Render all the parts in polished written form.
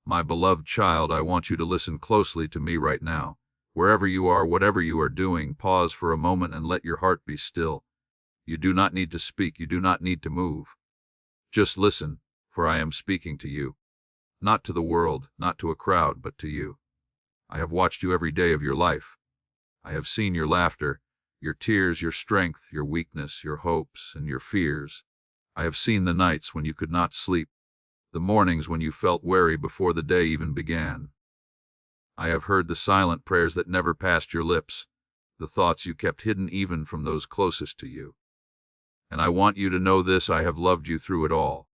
My beloved child, I want you to listen closely to me right now. Wherever you are, whatever you are doing, pause for a moment and let your heart be still. You do not need to speak, you do not need to move. Just listen, for I am speaking to you. Not to the world, not to a crowd, but to you. I have watched you every day of your life. I have seen your laughter, your tears, your strength, your weakness, your hopes, and your fears. I have seen the nights when you could not sleep, the mornings when you felt weary before the day even began. I have heard the silent prayers that never passed your lips, the thoughts you kept hidden even from those closest to you. And I want you to know this: I have loved you through it all.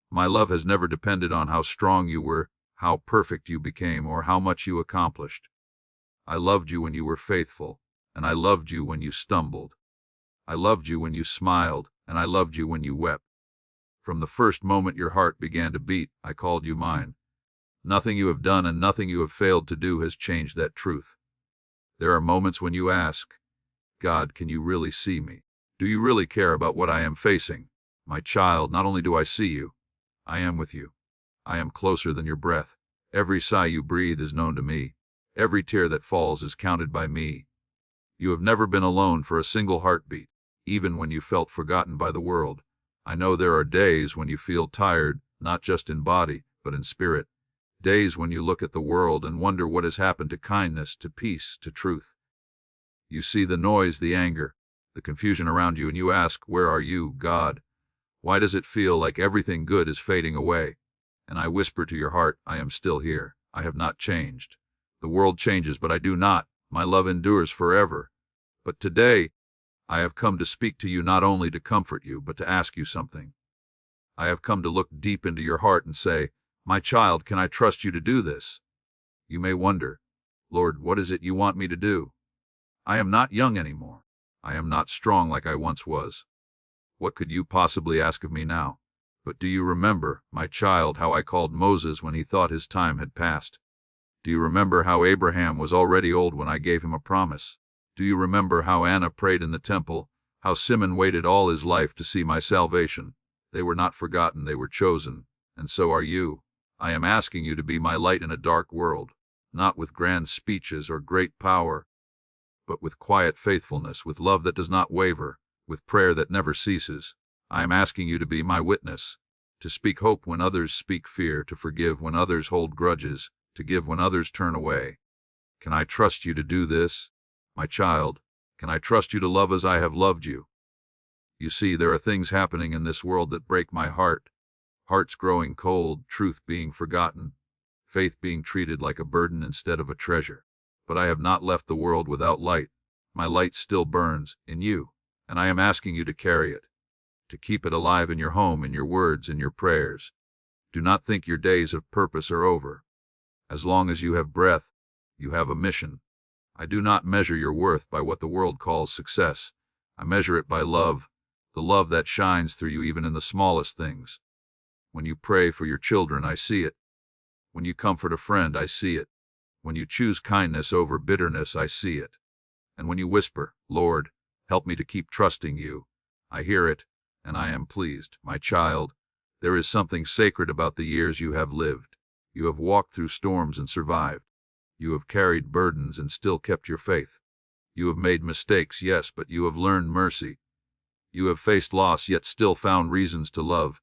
My love has never depended on how strong you were, how perfect you became, or how much you accomplished. I loved you when you were faithful, and I loved you when you stumbled. I loved you when you smiled, and I loved you when you wept. From the first moment your heart began to beat, I called you mine. Nothing you have done and nothing you have failed to do has changed that truth. There are moments when you ask, God, can you really see me? Do you really care about what I am facing? My child, not only do I see you, I am with you. I am closer than your breath. Every sigh you breathe is known to me. Every tear that falls is counted by me. You have never been alone for a single heartbeat, even when you felt forgotten by the world. I know there are days when you feel tired, not just in body, but in spirit. Days when you look at the world and wonder what has happened to kindness, to peace, to truth. You see the noise, the anger, the confusion around you, and you ask, where are you, God? Why does it feel like everything good is fading away? And I whisper to your heart, I am still here. I have not changed. The world changes, but I do not. My love endures forever. But today, I have come to speak to you, not only to comfort you, but to ask you something. I have come to look deep into your heart and say, my child, can I trust you to do this? You may wonder, Lord, what is it you want me to do? I am not young anymore. I am not strong like I once was. What could you possibly ask of me now? But do you remember, my child, how I called Moses when he thought his time had passed? Do you remember how Abraham was already old when I gave him a promise? Do you remember how Anna prayed in the temple, how Simon waited all his life to see my salvation? They were not forgotten, they were chosen, and so are you. I am asking you to be my light in a dark world, not with grand speeches or great power, but with quiet faithfulness, with love that does not waver, with prayer that never ceases. I am asking you to be my witness, to speak hope when others speak fear, to forgive when others hold grudges, to give when others turn away. Can I trust you to do this? My child, can I trust you to love as I have loved you? You see, there are things happening in this world that break my heart. Hearts growing cold, truth being forgotten, faith being treated like a burden instead of a treasure. But I have not left the world without light. My light still burns in you, and I am asking you to carry it, to keep it alive in your home, in your words, in your prayers. Do not think your days of purpose are over. As long as you have breath, you have a mission. I do not measure your worth by what the world calls success. I measure it by love, the love that shines through you even in the smallest things. When you pray for your children, I see it. When you comfort a friend, I see it. When you choose kindness over bitterness, I see it. And when you whisper, Lord, help me to keep trusting you, I hear it, and I am pleased. My child, there is something sacred about the years you have lived. You have walked through storms and survived. You have carried burdens and still kept your faith. You have made mistakes, yes, but you have learned mercy. You have faced loss, yet still found reasons to love.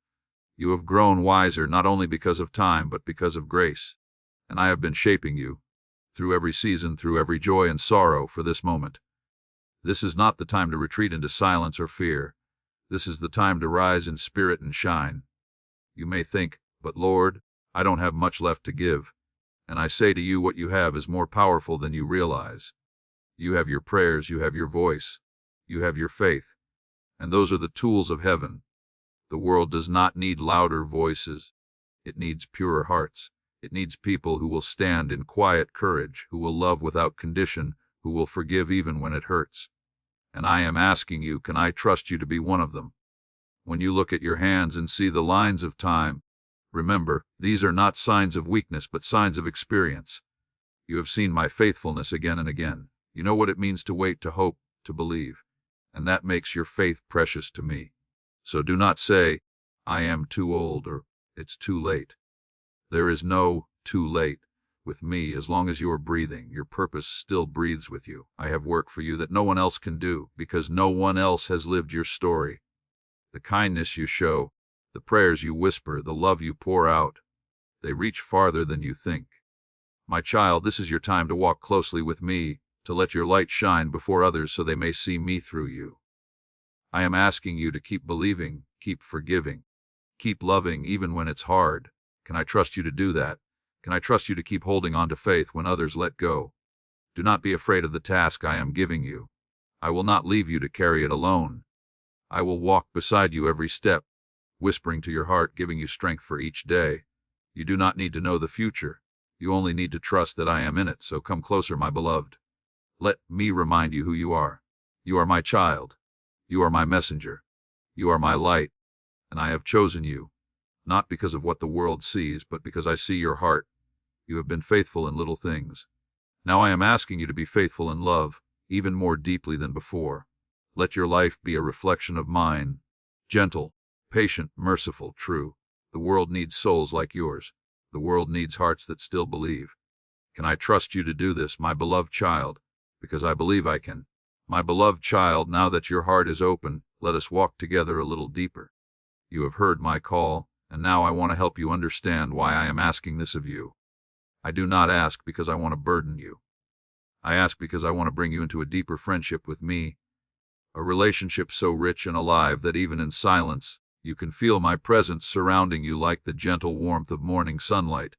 You have grown wiser, not only because of time, but because of grace. And I have been shaping you, through every season, through every joy and sorrow, for this moment. This is not the time to retreat into silence or fear. This is the time to rise in spirit and shine. You may think, but Lord, I don't have much left to give. And I say to you, what you have is more powerful than you realize. You have your prayers, you have your voice, you have your faith. And those are the tools of heaven. The world does not need louder voices. It needs purer hearts. It needs people who will stand in quiet courage, who will love without condition, who will forgive even when it hurts. And I am asking you, can I trust you to be one of them? When you look at your hands and see the lines of time, remember, these are not signs of weakness, but signs of experience. You have seen my faithfulness again and again. You know what it means to wait, to hope, to believe. And that makes your faith precious to me. So do not say, I am too old, or it's too late. There is no too late. With me, as long as you are breathing, your purpose still breathes with you. I have work for you that no one else can do, because no one else has lived your story. The kindness you show, the prayers you whisper, the love you pour out, they reach farther than you think. My child, this is your time to walk closely with me, to let your light shine before others so they may see me through you. I am asking you to keep believing, keep forgiving, keep loving even when it's hard. Can I trust you to do that? Can I trust you to keep holding on to faith when others let go? Do not be afraid of the task I am giving you. I will not leave you to carry it alone. I will walk beside you every step, whispering to your heart, giving you strength for each day. You do not need to know the future. You only need to trust that I am in it, so come closer, my beloved. Let me remind you who you are. You are my child. You are my messenger. You are my light, and I have chosen you, not because of what the world sees, but because I see your heart. You have been faithful in little things. Now I am asking you to be faithful in love, even more deeply than before. Let your life be a reflection of mine, gentle, patient, merciful, true. The world needs souls like yours. The world needs hearts that still believe. Can I trust you to do this, my beloved child? Because I believe I can. My beloved child, now that your heart is open, let us walk together a little deeper. You have heard my call, and now I want to help you understand why I am asking this of you. I do not ask because I want to burden you. I ask because I want to bring you into a deeper friendship with me, a relationship so rich and alive that even in silence, you can feel my presence surrounding you like the gentle warmth of morning sunlight.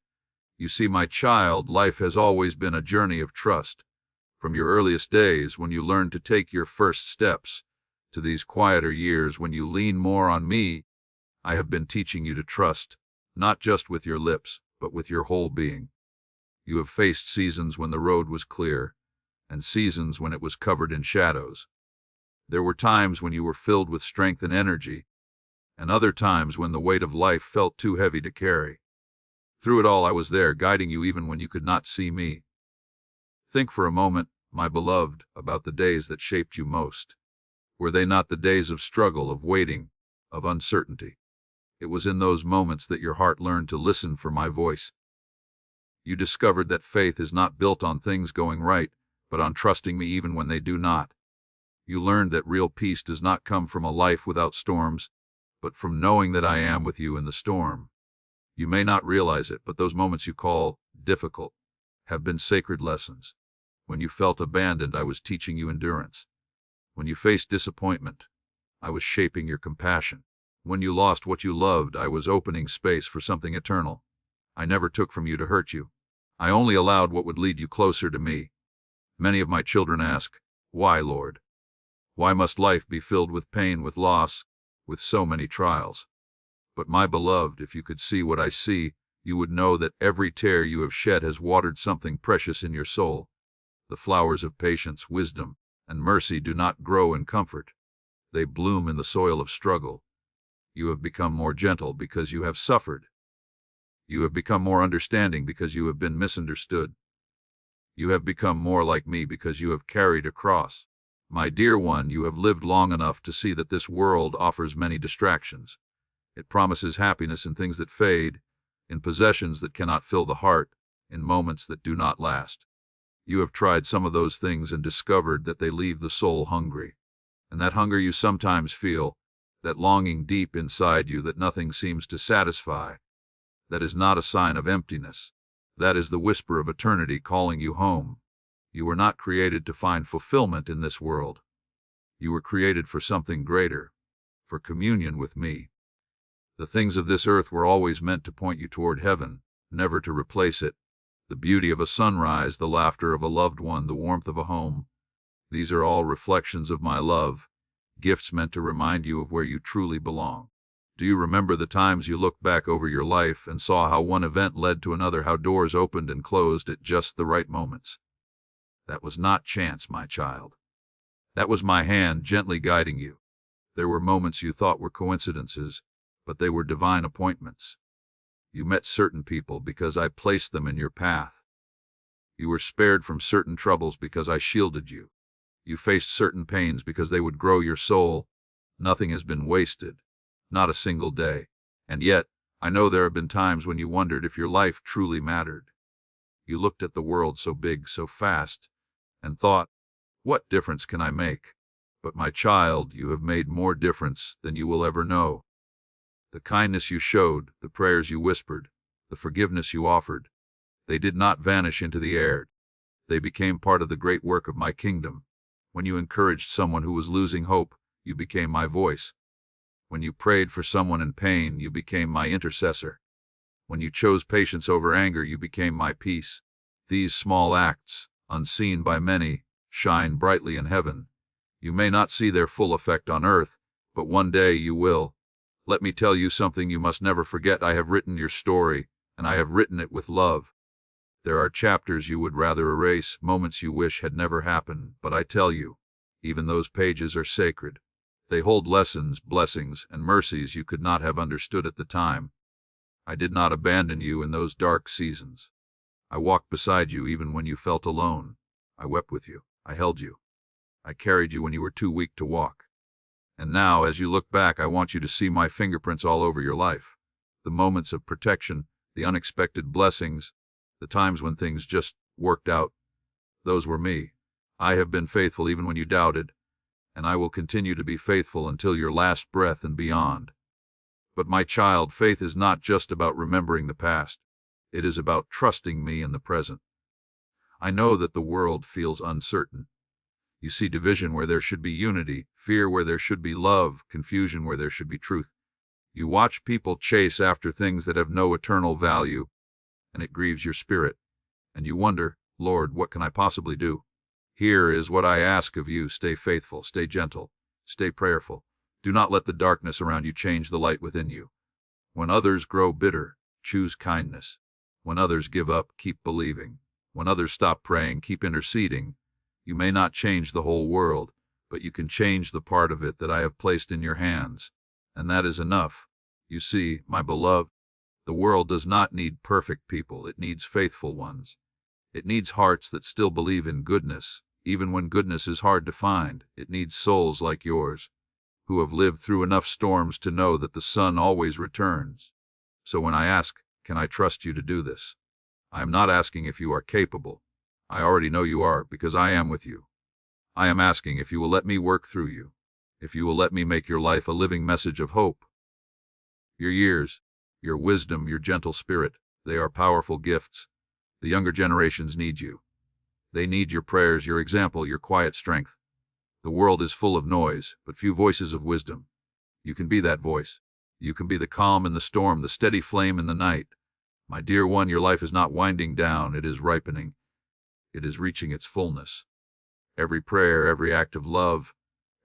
You see, my child, life has always been a journey of trust. From your earliest days, when you learned to take your first steps, to these quieter years when you lean more on me, I have been teaching you to trust, not just with your lips, but with your whole being. You have faced seasons when the road was clear, and seasons when it was covered in shadows. There were times when you were filled with strength and energy, and other times when the weight of life felt too heavy to carry. Through it all, I was there, guiding you even when you could not see me. Think for a moment, my beloved, about the days that shaped you most. Were they not the days of struggle, of waiting, of uncertainty? It was in those moments that your heart learned to listen for my voice. You discovered that faith is not built on things going right, but on trusting me even when they do not. You learned that real peace does not come from a life without storms, but from knowing that I am with you in the storm. You may not realize it, but those moments you call difficult have been sacred lessons. When you felt abandoned, I was teaching you endurance. When you faced disappointment, I was shaping your compassion. When you lost what you loved, I was opening space for something eternal. I never took from you to hurt you. I only allowed what would lead you closer to me. Many of my children ask, "Why, Lord? Why must life be filled with pain, with loss, with so many trials?" But my beloved, if you could see what I see, you would know that every tear you have shed has watered something precious in your soul. The flowers of patience, wisdom, and mercy do not grow in comfort. They bloom in the soil of struggle. You have become more gentle because you have suffered. You have become more understanding because you have been misunderstood. You have become more like me because you have carried a cross. My dear one, you have lived long enough to see that this world offers many distractions. It promises happiness in things that fade, in possessions that cannot fill the heart, in moments that do not last. You have tried some of those things and discovered that they leave the soul hungry. And that hunger you sometimes feel, that longing deep inside you that nothing seems to satisfy, that is not a sign of emptiness. That is the whisper of eternity calling you home. You were not created to find fulfillment in this world. You were created for something greater, for communion with me. The things of this earth were always meant to point you toward heaven, never to replace it. The beauty of a sunrise, the laughter of a loved one, the warmth of a home. These are all reflections of my love, gifts meant to remind you of where you truly belong. Do you remember the times you looked back over your life and saw how one event led to another, how doors opened and closed at just the right moments? That was not chance, my child. That was my hand gently guiding you. There were moments you thought were coincidences, but they were divine appointments. You met certain people because I placed them in your path. You were spared from certain troubles because I shielded you. You faced certain pains because they would grow your soul. Nothing has been wasted, not a single day. And yet, I know there have been times when you wondered if your life truly mattered. You looked at the world so big, so fast, and thought, what difference can I make? But my child, you have made more difference than you will ever know. The kindness you showed, the prayers you whispered, the forgiveness you offered, they did not vanish into the air. They became part of the great work of my kingdom. When you encouraged someone who was losing hope, you became my voice. When you prayed for someone in pain, you became my intercessor. When you chose patience over anger, you became my peace. These small acts, unseen by many, shine brightly in heaven. You may not see their full effect on earth, but one day you will. Let me tell you something you must never forget. I have written your story, and I have written it with love. There are chapters you would rather erase, moments you wish had never happened, but I tell you, even those pages are sacred. They hold lessons, blessings, and mercies you could not have understood at the time. I did not abandon you in those dark seasons. I walked beside you even when you felt alone. I wept with you. I held you. I carried you when you were too weak to walk. And now, as you look back, I want you to see my fingerprints all over your life. The moments of protection, the unexpected blessings, the times when things just worked out. Those were me. I have been faithful even when you doubted, and I will continue to be faithful until your last breath and beyond. But my child, faith is not just about remembering the past. It is about trusting me in the present. I know that the world feels uncertain. You see division where there should be unity, fear where there should be love, confusion where there should be truth. You watch people chase after things that have no eternal value, and it grieves your spirit. And you wonder, Lord, what can I possibly do? Here is what I ask of you. Stay faithful, stay gentle, stay prayerful. Do not let the darkness around you change the light within you. When others grow bitter, choose kindness. When others give up, keep believing. When others stop praying, keep interceding. You may not change the whole world, but you can change the part of it that I have placed in your hands, and that is enough. You see, my beloved, the world does not need perfect people. It needs faithful ones. It needs hearts that still believe in goodness, even when goodness is hard to find. It needs souls like yours, who have lived through enough storms to know that the sun always returns. So when I ask, can I trust you to do this? I am not asking if you are capable. I already know you are, because I am with you. I am asking if you will let me work through you, if you will let me make your life a living message of hope. Your years, your wisdom, your gentle spirit, they are powerful gifts. The younger generations need you. They need your prayers, your example, your quiet strength. The world is full of noise, but few voices of wisdom. You can be that voice. You can be the calm in the storm, the steady flame in the night. My dear one, your life is not winding down, it is ripening. It is reaching its fullness. Every prayer, every act of love,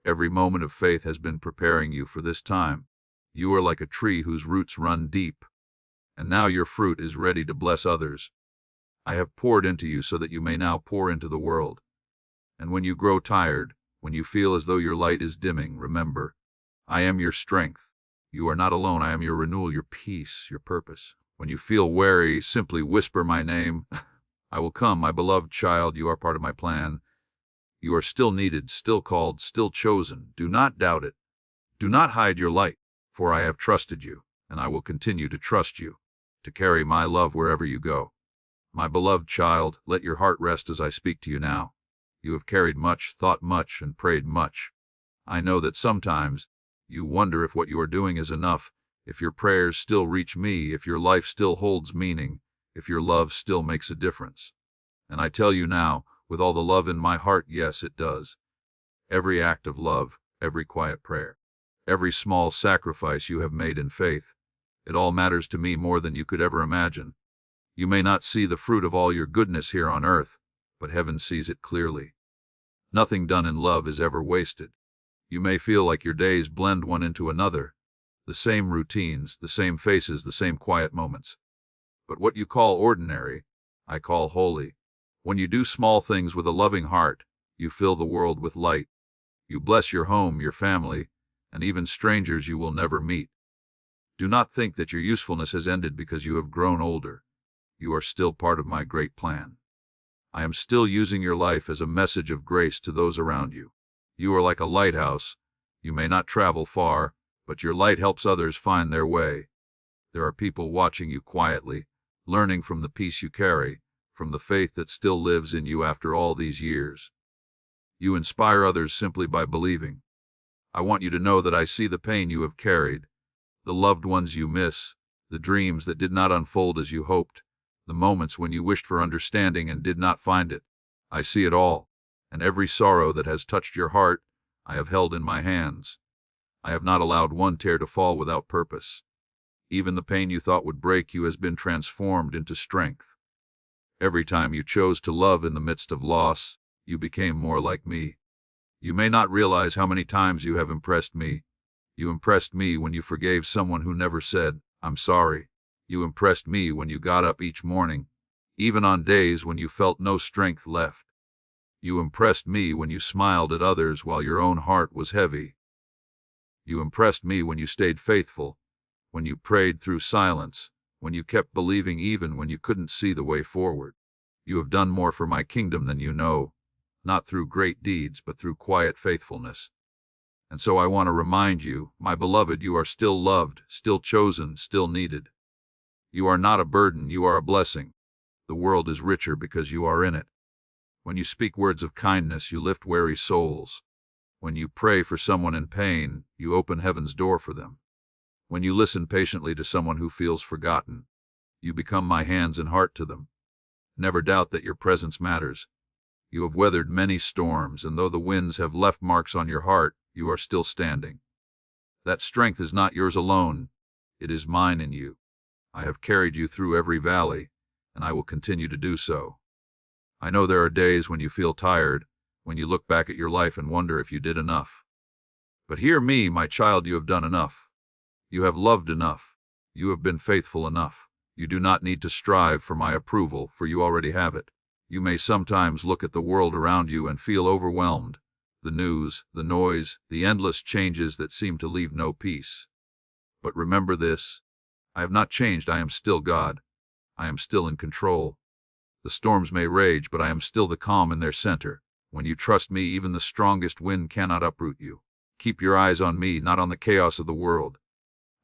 every moment of faith has been preparing you for this time. You are like a tree whose roots run deep, and now your fruit is ready to bless others. I have poured into you so that you may now pour into the world. And when you grow tired, when you feel as though your light is dimming, remember, I am your strength. You are not alone. I am your renewal, your peace, your purpose. When you feel weary, simply whisper my name. I will come, my beloved child. You are part of my plan. You are still needed, still called, still chosen. Do not doubt it. Do not hide your light, for I have trusted you, and I will continue to trust you, to carry my love wherever you go. My beloved child, let your heart rest as I speak to you now. You have carried much, thought much, and prayed much. I know that sometimes you wonder if what you are doing is enough, if your prayers still reach me, if your life still holds meaning, if your love still makes a difference. And I tell you now, with all the love in my heart, yes, it does. Every act of love, every quiet prayer, every small sacrifice you have made in faith, it all matters to me more than you could ever imagine. You may not see the fruit of all your goodness here on earth, but heaven sees it clearly. Nothing done in love is ever wasted. You may feel like your days blend one into another, the same routines, the same faces, the same quiet moments. But what you call ordinary, I call holy. When you do small things with a loving heart, you fill the world with light. You bless your home, your family, and even strangers you will never meet. Do not think that your usefulness has ended because you have grown older. You are still part of my great plan. I am still using your life as a message of grace to those around you. You are like a lighthouse. You may not travel far, but your light helps others find their way. There are people watching you quietly, learning from the peace you carry, from the faith that still lives in you after all these years. You inspire others simply by believing. I want you to know that I see the pain you have carried, the loved ones you miss, the dreams that did not unfold as you hoped, the moments when you wished for understanding and did not find it. I see it all, and every sorrow that has touched your heart, I have held in my hands. I have not allowed one tear to fall without purpose. Even the pain you thought would break you has been transformed into strength. Every time you chose to love in the midst of loss, you became more like me. You may not realize how many times you have impressed me. You impressed me when you forgave someone who never said, "I'm sorry." You impressed me when you got up each morning, even on days when you felt no strength left. You impressed me when you smiled at others while your own heart was heavy. You impressed me when you stayed faithful, when you prayed through silence, when you kept believing even when you couldn't see the way forward. You have done more for my kingdom than you know, not through great deeds but through quiet faithfulness. And so I want to remind you, my beloved, you are still loved, still chosen, still needed. You are not a burden, you are a blessing. The world is richer because you are in it. When you speak words of kindness, you lift weary souls. When you pray for someone in pain, you open heaven's door for them. When you listen patiently to someone who feels forgotten, you become my hands and heart to them. Never doubt that your presence matters. You have weathered many storms, and though the winds have left marks on your heart, you are still standing. That strength is not yours alone. It is mine in you. I have carried you through every valley, and I will continue to do so. I know there are days when you feel tired, when you look back at your life and wonder if you did enough. But hear me, my child, you have done enough. You have loved enough. You have been faithful enough. You do not need to strive for my approval, for you already have it. You may sometimes look at the world around you and feel overwhelmed. The news, the noise, the endless changes that seem to leave no peace. But remember this, I have not changed. I am still God. I am still in control. The storms may rage, but I am still the calm in their center. When you trust me, even the strongest wind cannot uproot you. Keep your eyes on me, not on the chaos of the world.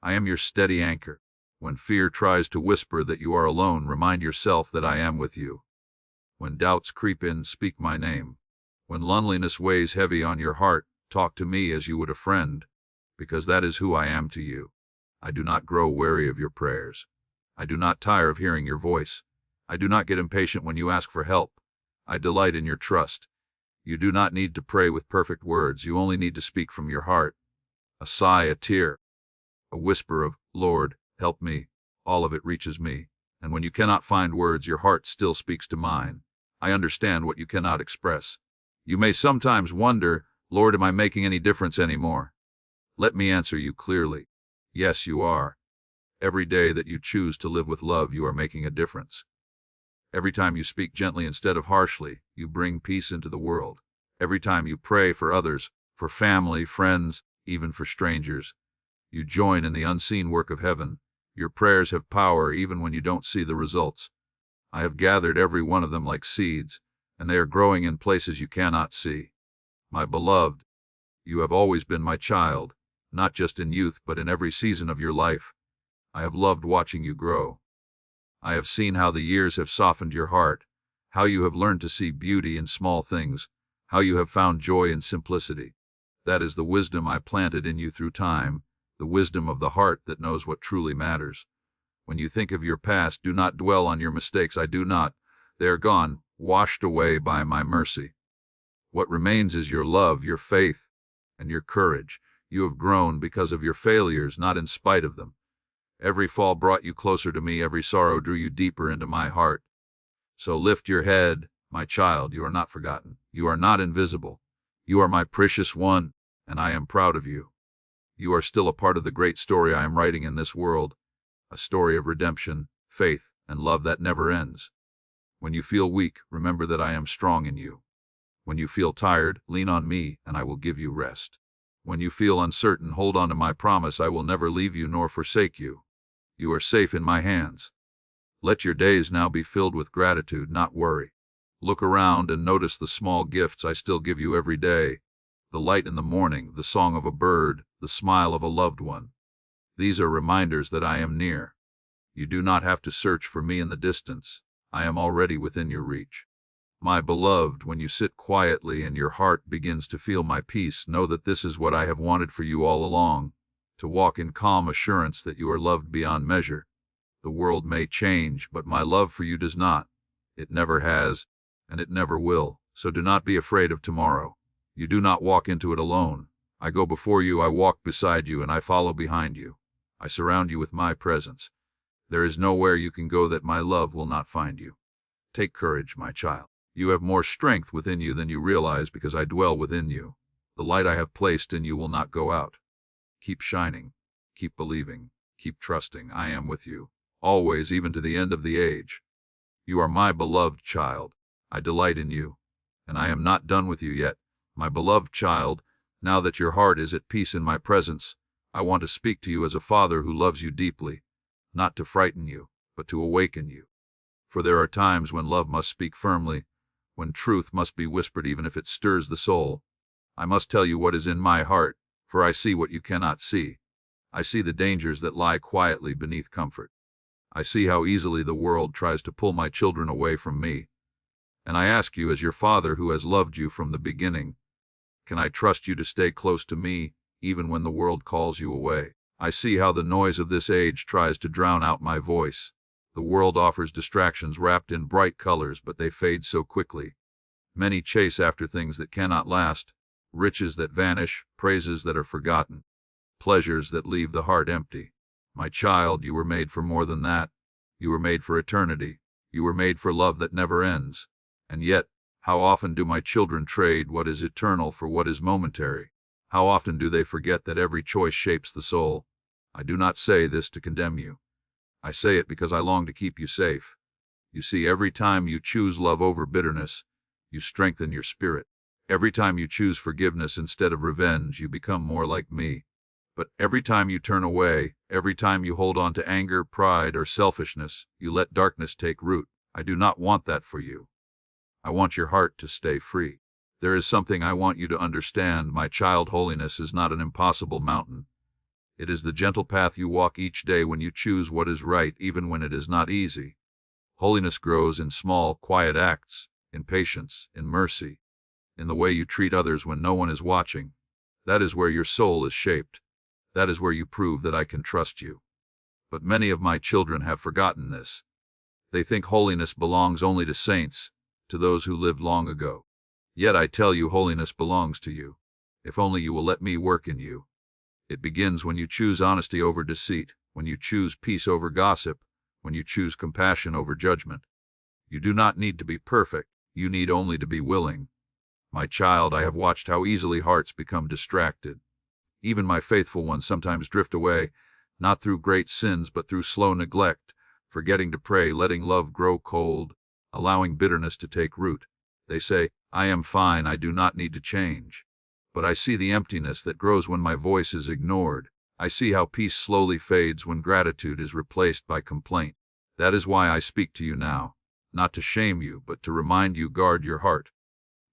I am your steady anchor. When fear tries to whisper that you are alone, remind yourself that I am with you. When doubts creep in, speak my name. When loneliness weighs heavy on your heart, talk to me as you would a friend, because that is who I am to you. I do not grow weary of your prayers. I do not tire of hearing your voice. I do not get impatient when you ask for help. I delight in your trust. You do not need to pray with perfect words. You only need to speak from your heart. A sigh, a tear, a whisper of, "Lord, help me." All of it reaches me. And when you cannot find words, your heart still speaks to mine. I understand what you cannot express. You may sometimes wonder, "Lord, am I making any difference anymore?" Let me answer you clearly. Yes, you are. Every day that you choose to live with love, you are making a difference. Every time you speak gently instead of harshly, you bring peace into the world. Every time you pray for others, for family, friends, even for strangers, you join in the unseen work of heaven. Your prayers have power even when you don't see the results. I have gathered every one of them like seeds, and they are growing in places you cannot see. My beloved, you have always been my child, not just in youth but in every season of your life. I have loved watching you grow. I have seen how the years have softened your heart, how you have learned to see beauty in small things, how you have found joy in simplicity. That is the wisdom I planted in you through time, the wisdom of the heart that knows what truly matters. When you think of your past, do not dwell on your mistakes. I do not. They are gone, washed away by my mercy. What remains is your love, your faith, and your courage. You have grown because of your failures, not in spite of them. Every fall brought you closer to me. Every sorrow drew you deeper into my heart. So lift your head, my child. You are not forgotten. You are not invisible. You are my precious one, and I am proud of you. You are still a part of the great story I am writing in this world, a story of redemption, faith, and love that never ends. When you feel weak, remember that I am strong in you. When you feel tired, lean on me, and I will give you rest. When you feel uncertain, hold on to my promise. I will never leave you nor forsake you. You are safe in my hands. Let your days now be filled with gratitude, not worry. Look around and notice the small gifts I still give you every day. The light in the morning, the song of a bird, the smile of a loved one. These are reminders that I am near. You do not have to search for me in the distance. I am already within your reach. My beloved, when you sit quietly and your heart begins to feel my peace, know that this is what I have wanted for you all along, to walk in calm assurance that you are loved beyond measure. The world may change, but my love for you does not. It never has, and it never will. So do not be afraid of tomorrow. You do not walk into it alone. I go before you, I walk beside you, and I follow behind you. I surround you with my presence. There is nowhere you can go that my love will not find you. Take courage, my child. You have more strength within you than you realize because I dwell within you. The light I have placed in you will not go out. Keep shining. Keep believing. Keep trusting. I am with you, always, even to the end of the age. You are my beloved child. I delight in you, and I am not done with you yet. My beloved child, now that your heart is at peace in my presence, I want to speak to you as a father who loves you deeply, not to frighten you, but to awaken you. For there are times when love must speak firmly, when truth must be whispered even if it stirs the soul. I must tell you what is in my heart, for I see what you cannot see. I see the dangers that lie quietly beneath comfort. I see how easily the world tries to pull my children away from me. And I ask you, as your father who has loved you from the beginning, can I trust you to stay close to me, even when the world calls you away? I see how the noise of this age tries to drown out my voice. The world offers distractions wrapped in bright colors, but they fade so quickly. Many chase after things that cannot last, riches that vanish, praises that are forgotten, pleasures that leave the heart empty. My child, you were made for more than that. You were made for eternity. You were made for love that never ends. And yet, how often do my children trade what is eternal for what is momentary? How often do they forget that every choice shapes the soul? I do not say this to condemn you. I say it because I long to keep you safe. You see, every time you choose love over bitterness, you strengthen your spirit. Every time you choose forgiveness instead of revenge, you become more like me. But every time you turn away, every time you hold on to anger, pride, or selfishness, you let darkness take root. I do not want that for you. I want your heart to stay free. There is something I want you to understand, my child. Holiness is not an impossible mountain. It is the gentle path you walk each day when you choose what is right, even when it is not easy. Holiness grows in small, quiet acts, in patience, in mercy, in the way you treat others when no one is watching. That is where your soul is shaped. That is where you prove that I can trust you. But many of my children have forgotten this. They think holiness belongs only to saints, to those who lived long ago. Yet I tell you, holiness belongs to you, if only you will let me work in you. It begins when you choose honesty over deceit, when you choose peace over gossip, when you choose compassion over judgment. You do not need to be perfect, you need only to be willing. My child, I have watched how easily hearts become distracted. Even my faithful ones sometimes drift away, not through great sins but through slow neglect, forgetting to pray, letting love grow cold, allowing bitterness to take root. They say, I am fine, I do not need to change. But I see the emptiness that grows when my voice is ignored. I see how peace slowly fades when gratitude is replaced by complaint. That is why I speak to you now, not to shame you, but to remind you, guard your heart.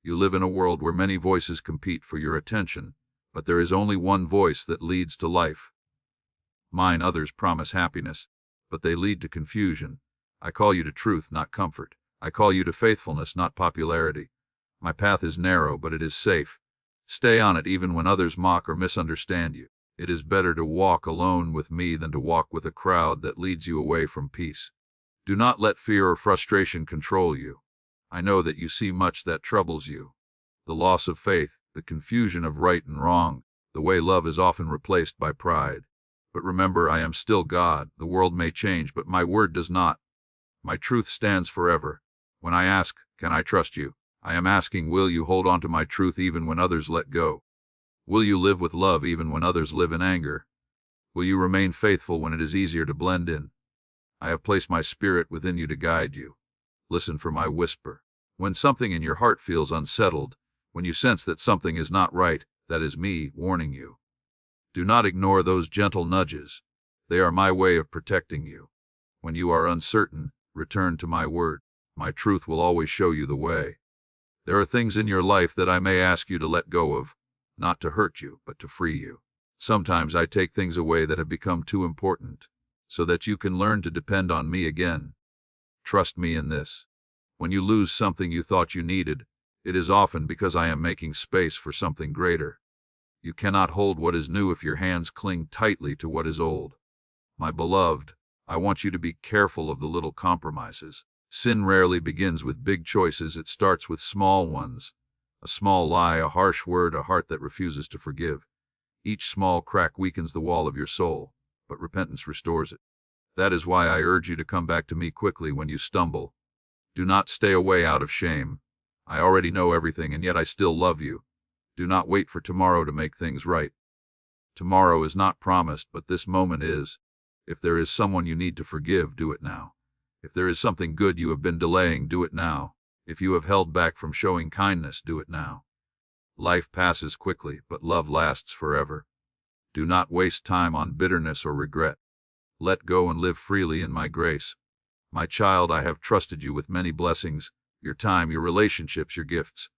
You live in a world where many voices compete for your attention, but there is only one voice that leads to life. Mine. Others promise happiness, but they lead to confusion. I call you to truth, not comfort. I call you to faithfulness, not popularity. My path is narrow, but it is safe. Stay on it even when others mock or misunderstand you. It is better to walk alone with me than to walk with a crowd that leads you away from peace. Do not let fear or frustration control you. I know that you see much that troubles you. The loss of faith, the confusion of right and wrong, the way love is often replaced by pride. But remember, I am still God. The world may change, but my word does not. My truth stands forever. When I ask, can I trust you? I am asking, will you hold on to my truth even when others let go? Will you live with love even when others live in anger? Will you remain faithful when it is easier to blend in? I have placed my spirit within you to guide you. Listen for my whisper. When something in your heart feels unsettled, when you sense that something is not right, that is me warning you. Do not ignore those gentle nudges. They are my way of protecting you. When you are uncertain, return to my word. My truth will always show you the way. There are things in your life that I may ask you to let go of, not to hurt you, but to free you. Sometimes I take things away that have become too important. so that you can learn to depend on me again. Trust me in this. When you lose something you thought you needed, it is often because I am making space for something greater. You cannot hold what is new if your hands cling tightly to what is old. My beloved, I want you to be careful of the little compromises. Sin rarely begins with big choices, it starts with small ones. A small lie, a harsh word, a heart that refuses to forgive. Each small crack weakens the wall of your soul, but repentance restores it. That is why I urge you to come back to me quickly when you stumble. Do not stay away out of shame. I already know everything, and yet I still love you. Do not wait for tomorrow to make things right. Tomorrow is not promised, but this moment is. If there is someone you need to forgive, do it now. If there is something good you have been delaying, do it now. If you have held back from showing kindness, do it now. Life passes quickly, but love lasts forever. Do not waste time on bitterness or regret. Let go and live freely in my grace. My child, I have trusted you with many blessings, your time, your relationships, your gifts.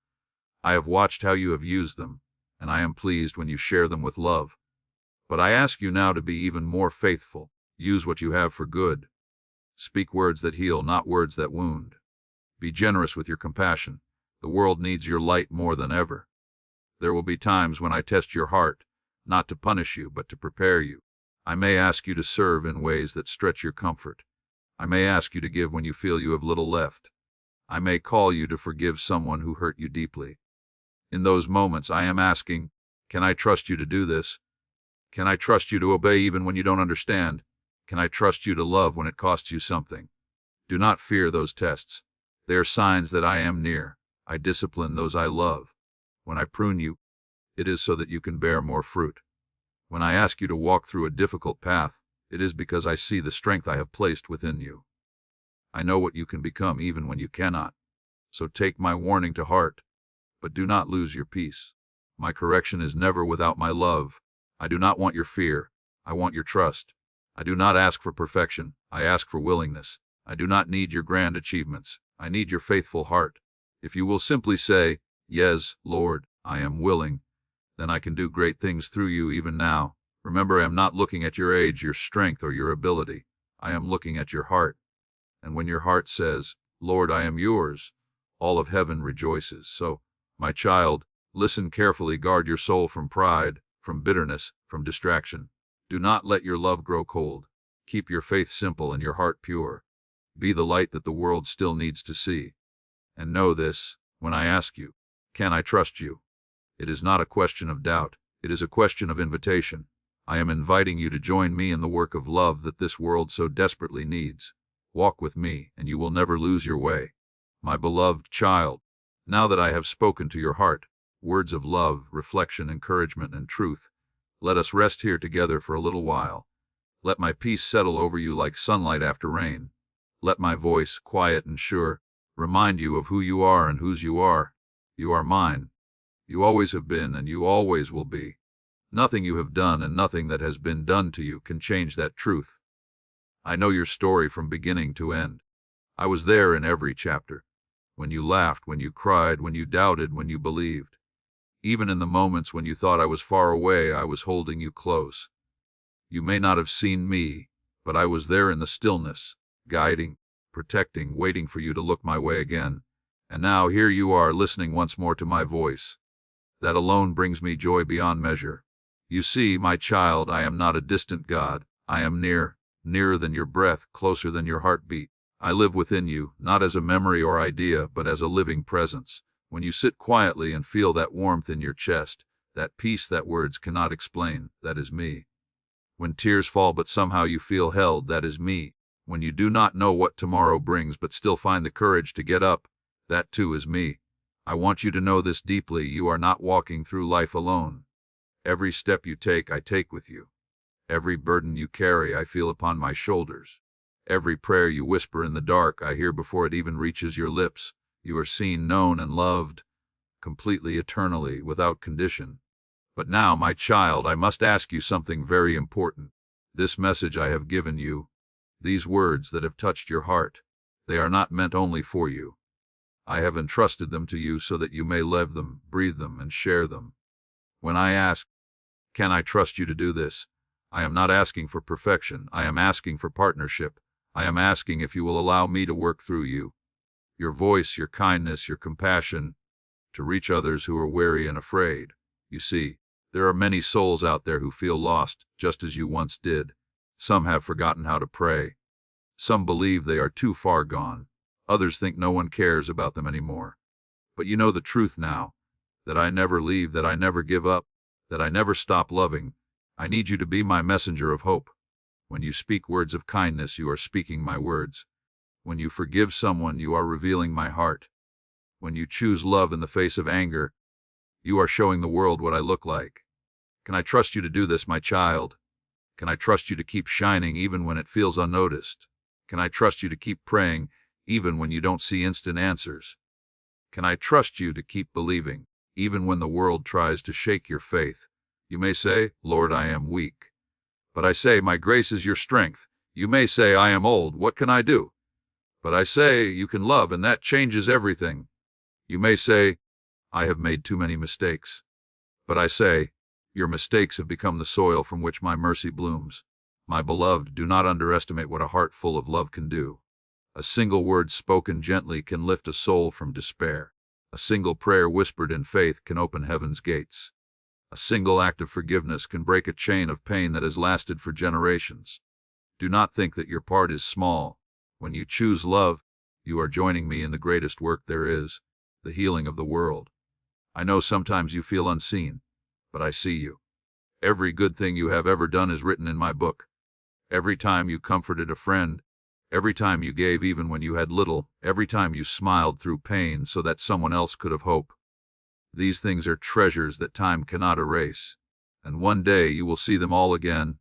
I have watched how you have used them, and I am pleased when you share them with love. But I ask you now to be even more faithful. Use what you have for good. Speak words that heal, not words that wound. Be generous with your compassion. The world needs your light more than ever. There will be times when I test your heart, not to punish you, but to prepare you. I may ask you to serve in ways that stretch your comfort. I may ask you to give when you feel you have little left. I may call you to forgive someone who hurt you deeply. In those moments, I am asking, can I trust you to do this? Can I trust you to obey even when you don't understand? Can I trust you to love when it costs you something? Do not fear those tests. They are signs that I am near. I discipline those I love. When I prune you, it is so that you can bear more fruit. When I ask you to walk through a difficult path, it is because I see the strength I have placed within you. I know what you can become even when you cannot. So take my warning to heart, but do not lose your peace. My correction is never without my love. I do not want your fear. I want your trust. I do not ask for perfection. I ask for willingness. I do not need your grand achievements. I need your faithful heart. If you will simply say, "Yes, Lord, I am willing," then I can do great things through you even now. Remember, I am not looking at your age, your strength, or your ability. I am looking at your heart. And when your heart says, "Lord, I am yours," all of heaven rejoices. So, my child, listen carefully, guard your soul from pride, from bitterness, from distraction. Do not let your love grow cold. Keep your faith simple and your heart pure. Be the light that the world still needs to see. And know this, when I ask you, can I trust you? It is not a question of doubt. It is a question of invitation. I am inviting you to join me in the work of love that this world so desperately needs. Walk with me, and you will never lose your way. My beloved child, now that I have spoken to your heart, words of love, reflection, encouragement, and truth, let us rest here together for a little while. Let my peace settle over you like sunlight after rain. Let my voice, quiet and sure, remind you of who you are and whose you are. You are mine. You always have been, and you always will be. Nothing you have done and nothing that has been done to you can change that truth. I know your story from beginning to end. I was there in every chapter. When you laughed, when you cried, when you doubted, when you believed. Even in the moments when you thought I was far away, I was holding you close. You may not have seen me, but I was there in the stillness, guiding, protecting, waiting for you to look my way again. And now here you are, listening once more to my voice. That alone brings me joy beyond measure. You see, my child, I am not a distant God. I am near, nearer than your breath, closer than your heartbeat. I live within you, not as a memory or idea, but as a living presence. When you sit quietly and feel that warmth in your chest, that peace that words cannot explain, that is me. When tears fall but somehow you feel held, that is me. When you do not know what tomorrow brings but still find the courage to get up, that too is me. I want you to know this deeply: you are not walking through life alone. Every step you take, I take with you. Every burden you carry, I feel upon my shoulders. Every prayer you whisper in the dark, I hear before it even reaches your lips. You are seen, known, and loved, completely, eternally, without condition. But now, my child, I must ask you something very important. This message I have given you, these words that have touched your heart, they are not meant only for you. I have entrusted them to you so that you may live them, breathe them, and share them. When I ask, can I trust you to do this? I am not asking for perfection. I am asking for partnership. I am asking if you will allow me to work through you. Your voice, your kindness, your compassion, to reach others who are weary and afraid. You see, there are many souls out there who feel lost, just as you once did. Some have forgotten how to pray. Some believe they are too far gone. Others think no one cares about them anymore. But you know the truth now, that I never leave, that I never give up, that I never stop loving. I need you to be my messenger of hope. When you speak words of kindness, you are speaking my words. When you forgive someone, you are revealing my heart. When you choose love in the face of anger, you are showing the world what I look like. Can I trust you to do this, my child? Can I trust you to keep shining even when it feels unnoticed? Can I trust you to keep praying even when you don't see instant answers? Can I trust you to keep believing even when the world tries to shake your faith? You may say, Lord, I am weak. But I say, my grace is your strength. You may say, I am old. What can I do? But I say, you can love, and that changes everything. You may say, I have made too many mistakes. But I say, your mistakes have become the soil from which my mercy blooms. My beloved, do not underestimate what a heart full of love can do. A single word spoken gently can lift a soul from despair. A single prayer whispered in faith can open heaven's gates. A single act of forgiveness can break a chain of pain that has lasted for generations. Do not think that your part is small. When you choose love, you are joining me in the greatest work there is, the healing of the world. I know sometimes you feel unseen, but I see you. Every good thing you have ever done is written in my book. Every time you comforted a friend, every time you gave even when you had little, every time you smiled through pain so that someone else could have hope. These things are treasures that time cannot erase, and one day you will see them all again,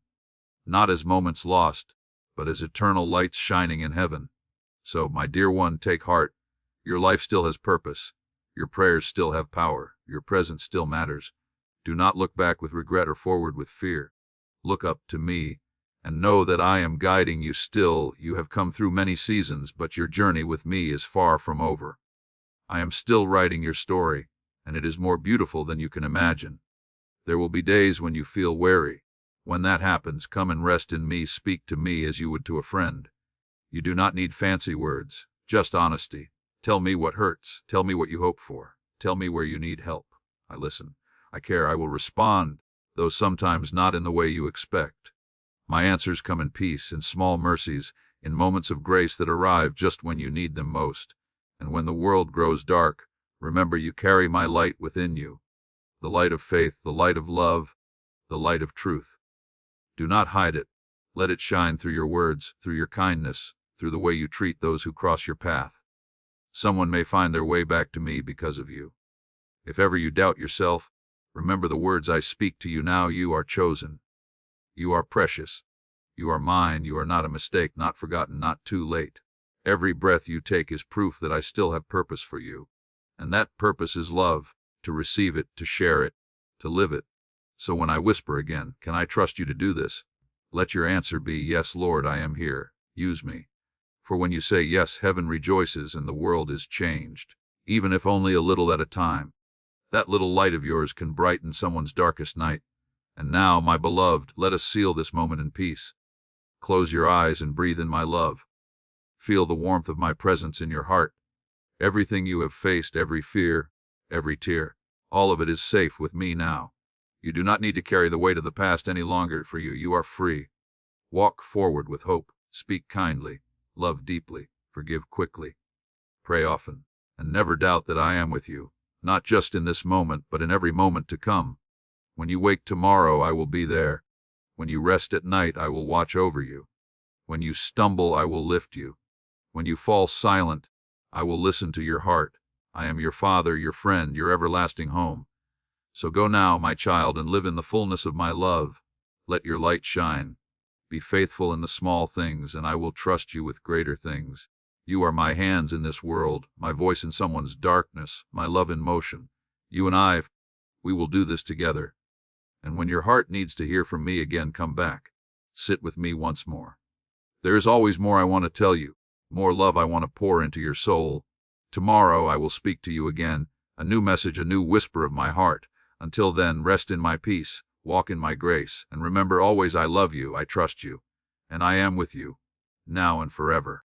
not as moments lost, but as eternal lights shining in heaven. So, my dear one, take heart. Your life still has purpose. Your prayers still have power. Your presence still matters. Do not look back with regret or forward with fear. Look up to me, and know that I am guiding you still. You have come through many seasons, but your journey with me is far from over. I am still writing your story, and it is more beautiful than you can imagine. There will be days when you feel weary. When that happens, come and rest in me. Speak to me as you would to a friend. You do not need fancy words, just honesty. Tell me what hurts. Tell me what you hope for. Tell me where you need help. I listen. I care. I will respond, though sometimes not in the way you expect. My answers come in peace, in small mercies, in moments of grace that arrive just when you need them most. And when the world grows dark, remember you carry my light within you. The light of faith, the light of love, the light of truth. Do not hide it. Let it shine through your words, through your kindness, through the way you treat those who cross your path. Someone may find their way back to me because of you. If ever you doubt yourself, remember the words I speak to you now. You are chosen. You are precious. You are mine. You are not a mistake, not forgotten, not too late. Every breath you take is proof that I still have purpose for you. And that purpose is love, to receive it, to share it, to live it. So when I whisper again, can I trust you to do this? Let your answer be, yes, Lord, I am here. Use me. For when you say yes, heaven rejoices and the world is changed, even if only a little at a time. That little light of yours can brighten someone's darkest night. And now, my beloved, let us seal this moment in peace. Close your eyes and breathe in my love. Feel the warmth of my presence in your heart. Everything you have faced, every fear, every tear, all of it is safe with me now. You do not need to carry the weight of the past any longer for you. You are free. Walk forward with hope. Speak kindly. Love deeply. Forgive quickly. Pray often. And never doubt that I am with you, not just in this moment, but in every moment to come. When you wake tomorrow, I will be there. When you rest at night, I will watch over you. When you stumble, I will lift you. When you fall silent, I will listen to your heart. I am your Father, your friend, your everlasting home. So go now, my child, and live in the fullness of my love. Let your light shine. Be faithful in the small things, and I will trust you with greater things. You are my hands in this world, my voice in someone's darkness, my love in motion. You and I, we will do this together. And when your heart needs to hear from me again, come back. Sit with me once more. There is always more I want to tell you, more love I want to pour into your soul. Tomorrow I will speak to you again, a new message, a new whisper of my heart. Until then, rest in my peace. walk in my grace, and remember always I love you, I trust you, and I am with you, now and forever.